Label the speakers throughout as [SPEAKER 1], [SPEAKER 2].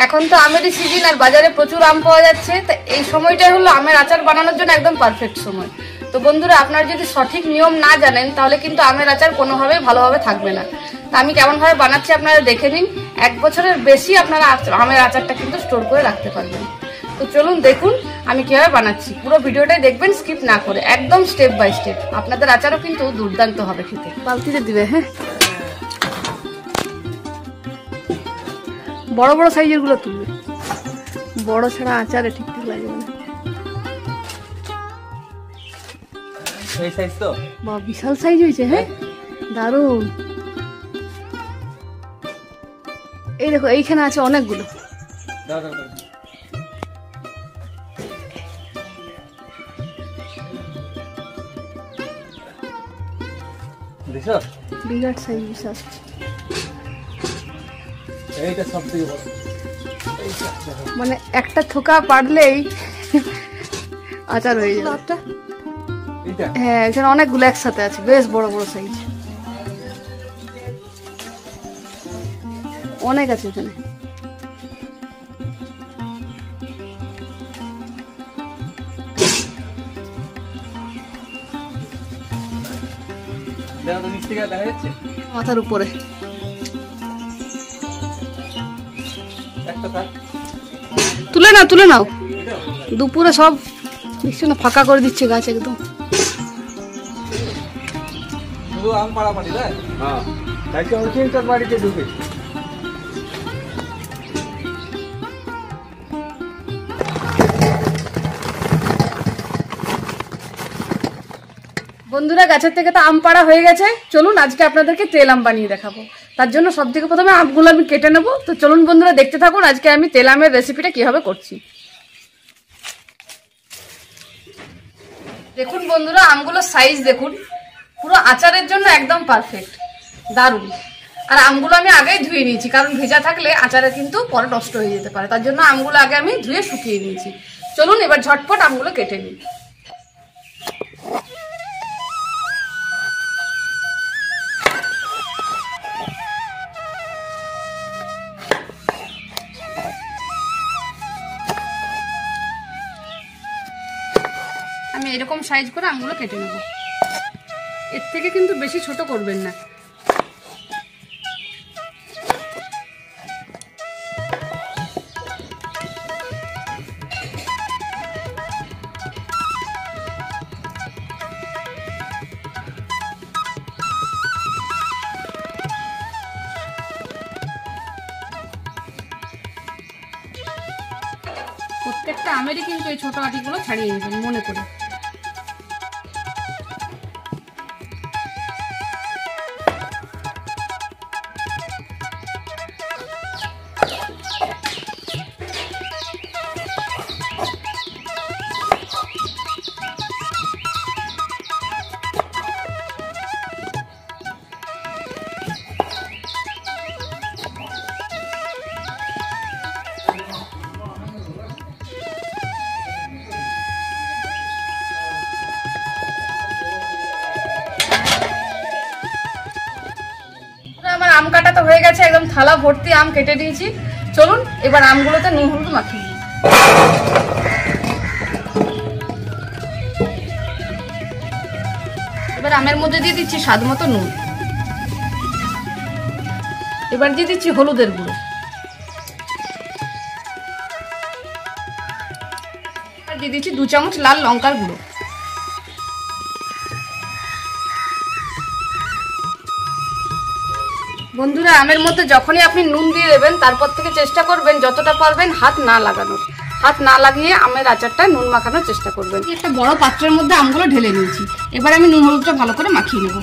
[SPEAKER 1] এখন তো আমেরই সিজন আর বাজারে প্রচুর আম পাওয়া যাচ্ছে, তো এই সময়টাই হলো আমের আচার বানানোর জন্য একদম পারফেক্ট সময়। তো বন্ধুরা, আপনারা যদি সঠিক নিয়ম না জানেন তাহলে কিন্তু আমের আচার কোনোভাবেই ভালোভাবে থাকবে না। তো আমি কেমনভাবে বানাচ্ছি আপনারা দেখে নিন। 1 বছরের বেশি আপনারা আমের আচারটা কিন্তু স্টোর করে রাখতে পারবেন। তো চলুন দেখুন আমি কিভাবে বানাচ্ছি। পুরো ভিডিওটাই দেখবেন স্কিপ না করে, একদম স্টেপ বাই স্টেপ। আপনাদের আচারও কিন্তু দুর্দান্ত হবে খেতে। বালতিতে দিবে, হ্যাঁ, বড় বড় সাইজের গুলো তুলবে, বড় ছাড়া আচারে ঠিকঠাক লাগবে না।
[SPEAKER 2] এই সাইজ তো
[SPEAKER 1] বা বিশাল সাইজ হয়েছে, হ্যাঁ দারুণ। এই দেখো এইখানে আছে অনেকগুলো।
[SPEAKER 2] দাও দাও দাও। দেখো
[SPEAKER 1] বিরাট সাইজ, বিশাল।
[SPEAKER 2] এইটা সবথেকে বড়,
[SPEAKER 1] মানে একটা থোকা পারলেই আচার হয়ে যাবে।
[SPEAKER 2] এইটা
[SPEAKER 1] হ্যাঁ, এখানে অনেকগুলো একসাথে আছে, বেশ বড় বড় সাইজ, অনেক আছে এখানে।
[SPEAKER 2] দেখো তো নিচ থেকে দেখা যাচ্ছে
[SPEAKER 1] মাথার উপরে
[SPEAKER 2] একটা থাক।
[SPEAKER 1] তুলে নাও, তুলে নাও। দুপুরে সব দেখছো না ফাঁকা করে দিচ্ছে গাছ একদম।
[SPEAKER 2] শুধু আম পাড়াপাড়ি তাই? হ্যাঁ, কালকে হচ্ছে তোর বাড়িতে ঢুকে।
[SPEAKER 1] বন্ধুরা, গাছের থেকে তো আম পাড়া হয়ে গেছে। চলুন আজকে আপনাদেরকে তেল আম বানিয়ে দেখাবো। তার জন্য সব থেকে প্রথমে আমগুলো আমি কেটে নেবো। তো চলুন বন্ধুরা দেখতে থাকুন আজকে আমি তেল আমের রেসিপিটা কিভাবে করছি। দেখুন বন্ধুরা, আমগুলোর সাইজ দেখুন, পুরো আচারের জন্য একদম পারফেক্ট, দারুণ। আর আমগুলো আমি আগেই ধুয়ে নিয়েছি, কারণ ভেজা থাকলে আচারে কিন্তু পরে নষ্ট হয়ে যেতে পারে। তার জন্য আমগুলো আগে আমি ধুয়ে শুকিয়ে নিয়েছি। চলুন এবার ঝটপট আমগুলো কেটে নিই। আমি এরকম সাইজ করে আমগুলো কেটে নেব। এর থেকে কিন্তু বেশি ছোট করবেন না। প্রত্যেকটা আমেরই কিন্তু এই ছোট আটিগুলো ছাড়িয়ে নেবেন মনে করে। আমার আম কাটা তো হয়ে গেছে, একদম থালা ভর্তি আম কেটে দিয়েছি। চলুন এবার আমগুলোতে নুন হলুদ মাখিয়ে দিই। এবার আমের মধ্যে দিয়ে দিচ্ছি স্বাদ মতো নুন। এবার দিয়ে দিচ্ছি হলুদের গুঁড়ো। আর দিয়ে দিচ্ছি 2 চামচ লাল লঙ্কার গুঁড়ো। বন্ধুরা, আমের মধ্যে যখনই আপনি নুন দিয়ে দেবেন তারপর থেকে চেষ্টা করবেন যতটা পারবেন হাত না লাগানোর। হাত না লাগিয়ে আমের আচারটা নুন মাখানোর চেষ্টা করবেন। একটা বড় পাত্রের মধ্যে আমগুলো ঢেলে নিয়েছি। এবার আমি নুন হলুদটা ভালো করে মাখিয়ে নেব।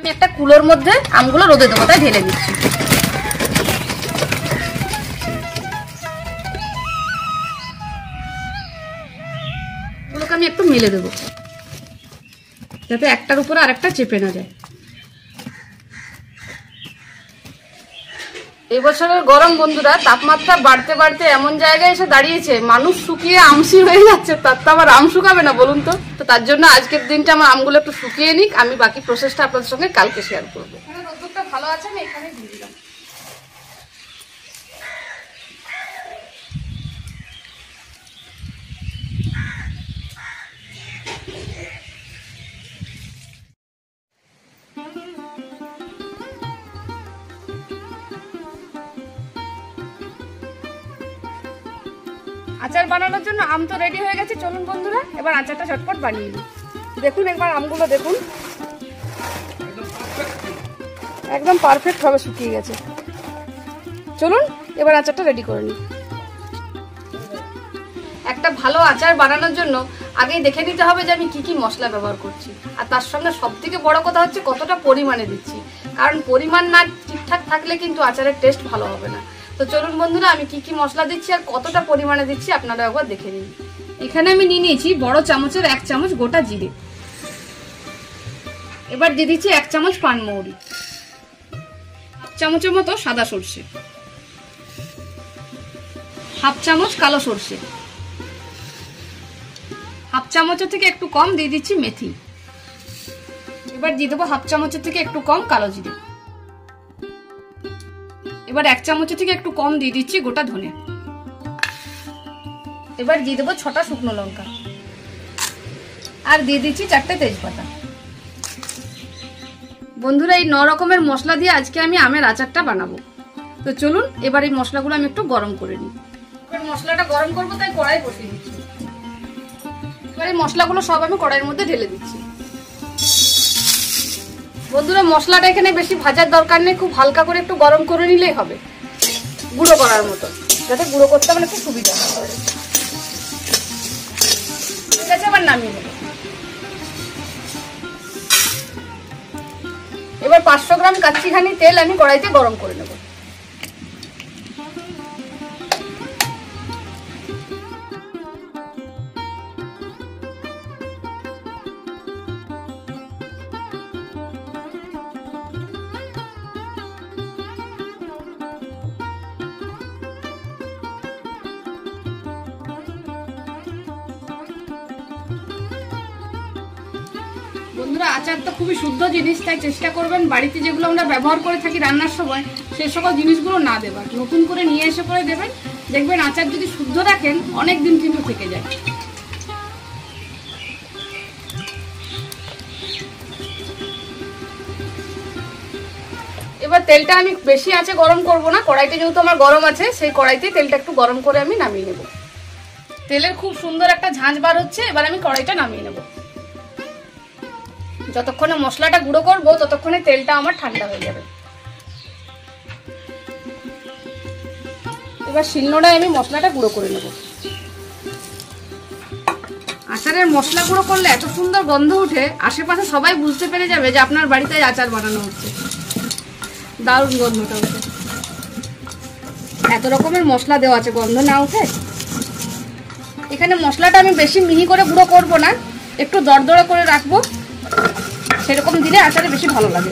[SPEAKER 1] আমি একটা কুলোর মধ্যে আমগুলো রোদে দেবো, তাই ঢেলে দিচ্ছি। এগুলোকে আমি একটু মেলে দেবো যাতে একটার উপরে আরেকটা চেপে না যায়। এবছরের গরম বন্ধুরা তাপমাত্রা বাড়তে বাড়তে এমন জায়গায় এসে দাঁড়িয়েছে, মানুষ শুকিয়ে আমসি হয়ে যাচ্ছে, তার তো আবার আম শুকাবে না বলুন তো। তো তার জন্য আজকের দিনটা আমার আমগুলো একটু শুকিয়ে নিক, আমি বাকি প্রসেসটা আপনাদের সঙ্গে কালকে শেয়ার করবো। এখানে রোদ্দুরটা ভালো আছে, আমি এখানে দিয়ে দিলাম। আচার বানানোর জন্য আম তো রেডি হয়ে গেছে, চলুন বন্ধুরা এবার আচারটা ঝটপট বানিয়ে নিই। দেখুন একবার আমগুলো দেখুন, একদম পারফেক্ট ভাবে শুকিয়ে গেছে। চলুন এবার আচারটা রেডি করে নিই। একটা ভালো আচার বানানোর জন্য আগেই দেখে নিতে হবে যে আমি কি কি মশলা ব্যবহার করছি, আর তার সঙ্গে সব থেকে বড় কথা হচ্ছে কতটা পরিমাণে দিচ্ছি, কারণ পরিমাণ না ঠিকঠাক থাকলে কিন্তু আচারের টেস্ট ভালো হবে না। তো চলুন বন্ধুরা আমি কি কি মশলা দিচ্ছি আর কতটা পরিমাণে দিচ্ছি আপনারা একবার দেখে নিন। এখানে আমি নিয়ে নিয়েছি বড় চামচের 1 চামচ গোটা জিরে, এবার দিয়ে দিচ্ছি 1 চামচ পানমৌরি, 1 চামচের মতো সাদা সর্ষে, 1/2 চামচ কালো সর্ষে, 1/2 চামচের থেকে একটু কম দিয়ে দিচ্ছি মেথি, এবার দিয়ে দেবো 1/2 চামচের থেকে একটু কম কালো জিরে, এবার 1 চামচের থেকে একটু কম দিয়ে দিচ্ছি গোটা ধনে, এবার দিয়ে দেবো 6টা শুকনো লঙ্কা, আর দিয়ে দিচ্ছি 4টে তেজপাতা। বন্ধুরা এই 9 রকমের মশলা দিয়ে আজকে আমি আমের আচারটা বানাবো। তো চলুন এবার এই মশলাগুলো আমি একটু গরম করে নিই। এবার মশলাটা গরম করবো তাই কড়াই বসিয়ে দিচ্ছি। এবার এই মশলাগুলো সব আমি কড়াইয়ের মধ্যে ঢেলে দিচ্ছি। বন্ধুরা মশলাটা এখানে বেশি ভাজার দরকার নেই, খুব হালকা করে একটু গরম করে নিলেই হবে, গুঁড়ো করার মতো, যাতে গুঁড়ো করতে আমার একটু সুবিধা হয়। ঠিক আছে এবার নামিয়ে নেব। এবার 500 গ্রাম কাচ্চিঘানি তেল আমি কড়াইতে গরম করে নেব। বন্ধুরা আচার তো খুবই শুদ্ধ জিনিস, তাই চেষ্টা করবেন বাড়িতে যেগুলো আমরা ব্যবহার করে থাকি রান্নার সময় সেই সকল জিনিসগুলো না দেবার, নতুন করে নিয়ে এসে করে দেবেন। দেখবেন আচার যদি শুদ্ধ রাখেন অনেক দিন কিন্তু থেকে যায়। এবার তেলটা আমি বেশি আঁচে গরম করব না, কড়াইতে যেহেতু আমার গরম আছে সেই কড়াইতে তেলটা একটু গরম করে আমি নামিয়ে নেব। তেলের খুব সুন্দর একটা ঝাঁঝ বার হচ্ছে, এবার আমি কড়াইটা নামিয়ে নেব। যতক্ষণে মশলাটা গুঁড়ো করবো ততক্ষণে তেলটা আমার ঠান্ডা হয়ে যাবে। এবার শিলনোড়ায় আমি মশলাটা গুঁড়ো করে নেব। আচারের মশলা গুঁড়ো করলে এত সুন্দর গন্ধ উঠে, আশেপাশে সবাই বুঝতে পেরে যাবে যে আপনার বাড়িতে আচার বানানো হচ্ছে। দারুণ গন্ধটা উঠে, এত রকমের মশলা দেওয়া আছে, গন্ধ না উঠে। এখানে মশলাটা আমি বেশি মিহি করে গুঁড়ো করবো না, একটু দরদরে করে রাখবো, সেরকম দিলে আচারে বেশি ভালো লাগে।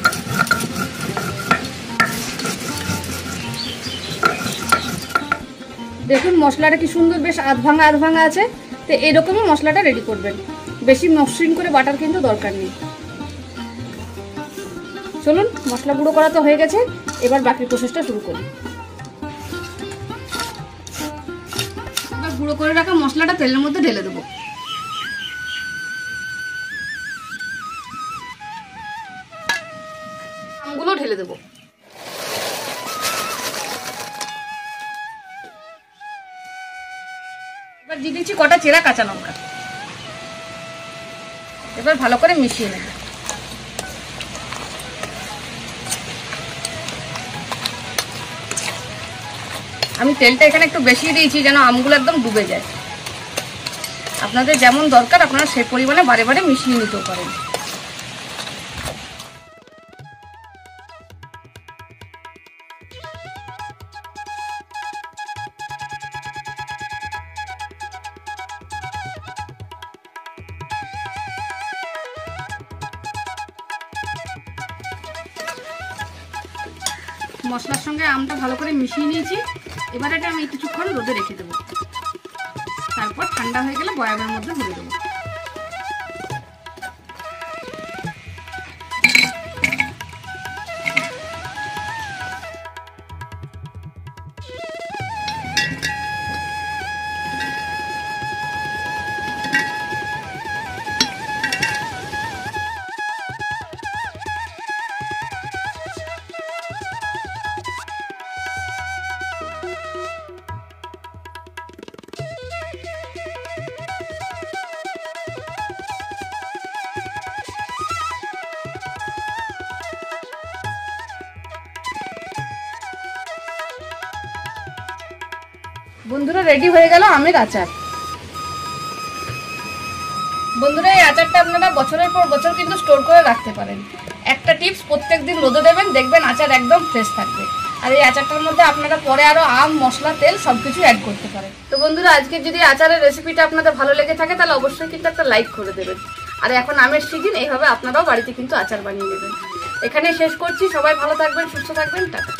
[SPEAKER 1] দেখুন মশলাটা কি সুন্দর, বেশ আধ ভাঙা আছে। তো এরকমই মশলাটা রেডি করবেন, বেশি মসৃণ করে বাটার কিন্তু দরকার নেই। চলুন মশলা গুঁড়ো করা তো হয়ে গেছে, এবার বাকি প্রসেসটা শুরু করি। এবার গুঁড়ো করে রাখা মশলাটা তেলের মধ্যে ঢেলে দেবো। আমগুলো ঢেলে দেবো। এবার দিয়ে দিচ্ছি কটা চেরা কাঁচা লঙ্কা, এবার ভালো করে মিশিয়ে নেব। আমি তেলটা এখানে একটু বেশি দিয়েছি যেন আমগুলো একদম ডুবে যায়। আপনাদের যেমন দরকার আপনারা সেই পরিমাণে বারে বারে মিশিয়ে নিতেও পারেন। মশলার সঙ্গে আমটা ভালো করে মিশিয়ে নিয়েছি। এবার এটা আমি কিছুক্ষণ রোদে রেখে দেবো, তারপর ঠান্ডা হয়ে গেলে বয়ামের মধ্যে ভরে দেবো। বন্ধুরা রেডি হয়ে গেল আমের আচার। বন্ধুরা এই আচারটা আপনারা বছরের পর বছর কিন্তু স্টোর করে রাখতে পারেন। একটা টিপস, প্রত্যেকদিন রোদে দেবেন, দেখবেন আচার একদম ফ্রেশ থাকবে। আর এই আচারটার মধ্যে আপনারা পরে আরো আম, মশলা, তেল সবকিছু অ্যাড করতে পারেন। তো বন্ধুরা আজকে যদি আচারের রেসিপিটা আপনাদের ভালো লেগে থাকে তাহলে অবশ্যই কিন্তু একটা লাইক করে দেবেন। আর এখন আমের সিজন, এইভাবে আপনারাও বাড়িতে কিন্তু আচার বানিয়ে নেবেন। এখানে শেষ করছি। সবাই ভালো থাকবেন, সুস্থ থাকবেন, টাটা।